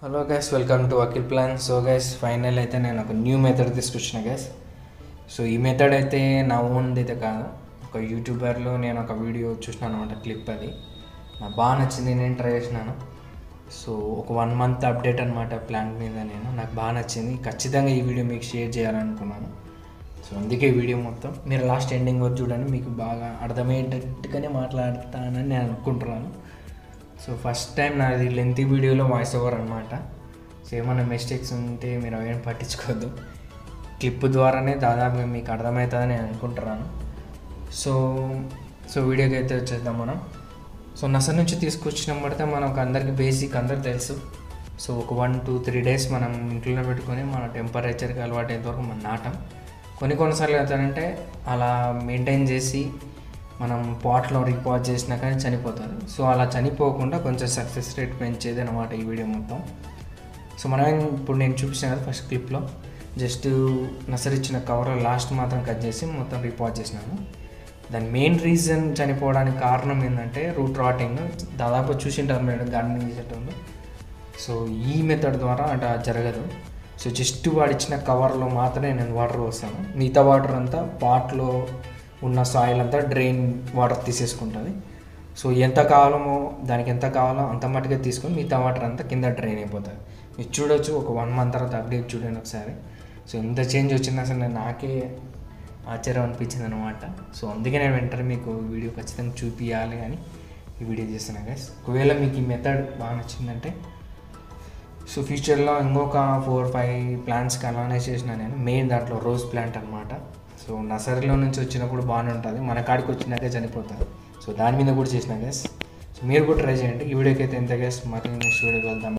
Hello guys, welcome to Akhil plan. So guys, final అయితే నేను ఒక న్యూ మెథడ్ తీసుకొచ్చిన గైస్. సో ఈ మెథడ్ అయితే నా ఓన్ది అయితే కాదు, ఒక యూట్యూబర్లో నేను ఒక వీడియో చూసినాను అనమాట, క్లిప్. అది నాకు బాగా నచ్చింది, నేను ట్రై చేసినాను. సో ఒక 1 month అప్డేట్ అనమాట ప్లాన్ మీద. నాకు బాగా నచ్చింది, ఖచ్చితంగా ఈ వీడియో మీకు షేర్ చేయాలనుకున్నాను. సో అందుకే ఈ వీడియో మొత్తం మీరు లాస్ట్ ఎండింగ్ వరకు చూడండి, మీకు బాగా అర్థమయ్యేటట్టుగానే మాట్లాడతానని నేను అనుకుంటున్నాను. సో ఫస్ట్ టైం నాది లెంతీ వీడియోలో వాయిస్ ఓవర్ అనమాట. సో ఏమైనా మిస్టేక్స్ ఉంటే మీరు అవేం పట్టించుకోవద్దు, క్లిప్ ద్వారానే దాదాపుగా మీకు అర్థమవుతుందని నేను అనుకుంటున్నాను. సో వీడియోకి అయితే వచ్చేద్దాం మనం. సో నర్సరీ నుంచి తీసుకొచ్చిన పడితే మనకు అందరికీ బేసిక్ అందరు తెలుసు. సో ఒక 1-2-3 days మనం ఇంట్లోనే పెట్టుకొని మన టెంపరేచర్కి అలవాటు అయ్యేంతవరకు మనం నాటం. కొన్నిసార్లు అవుతారంటే అలా మెయింటైన్ చేసి మనం పాట్లో రీపాజ్ చేసినా కానీ చనిపోతుంది. సో అలా చనిపోకుండా కొంచెం సక్సెస్ రేట్ పెంచేది అనమాట ఈ వీడియో మొత్తం. సో మనం ఇప్పుడు నేను చూపించాను కదా ఫస్ట్ క్లిప్లో, జస్ట్ నర్సరీ ఇచ్చిన కవర్ లాస్ట్ మాత్రం కట్ చేసి మొత్తం రీపాజ్ చేసినాను. దాని మెయిన్ రీజన్ చనిపోవడానికి కారణం ఏంటంటే రూట్ రాటింగ్. దాదాపు చూసింటారు మేడం గార్డెనింగ్ చేసేటప్పుడు. సో ఈ మెథడ్ ద్వారా అట్లా జరగదు. సో జస్ట్ వాడిచ్చిన కవర్లో మాత్రమే నేను వాటర్ పోస్తాను, మిగతా వాటర్ అంతా పాట్లో ఉన్న సాయిల్ అంతా డ్రైన్ వాటర్ తీసేసుకుంటుంది. సో ఎంత కావాలమో దానికి ఎంత కావాలో అంత మట్టుగా తీసుకొని మిగతా వాటర్ అంతా కింద డ్రైన్ అయిపోతుంది. మీరు చూడవచ్చు, ఒక 1 month తర్వాత అప్డేట్ చూడండి ఒకసారి. సో ఎంత చేంజ్ వచ్చింది అసలు నాకే ఆశ్చర్యం అనిపించింది అనమాట. సో అందుకే నేను వెంటనే మీకు వీడియో ఖచ్చితంగా చూపించాలి అని ఈ వీడియో చేస్తున్నాను గైస్. ఒకవేళ మీకు ఈ మెథడ్ బాగా నచ్చిందంటే సో ఫ్యూచర్లో ఇంకొక 4-5 ప్లాంట్స్కి అలానే చేసిన నేను. మెయిన్ దాంట్లో రోజ్ ప్లాంట్ అనమాట. సో నర్సరీలో నుంచి వచ్చినప్పుడు బాగానే ఉంటుంది, మన కాడికి వచ్చినాకే చనిపోతుంది. సో దాని మీద కూడా చేసిన గైస్. సో మీరు కూడా ట్రై చేయండి. ఈ వీడియోకి అయితే ఎంత గైస్, మరి నెక్స్ట్ వీడియోకి వెళ్దాం.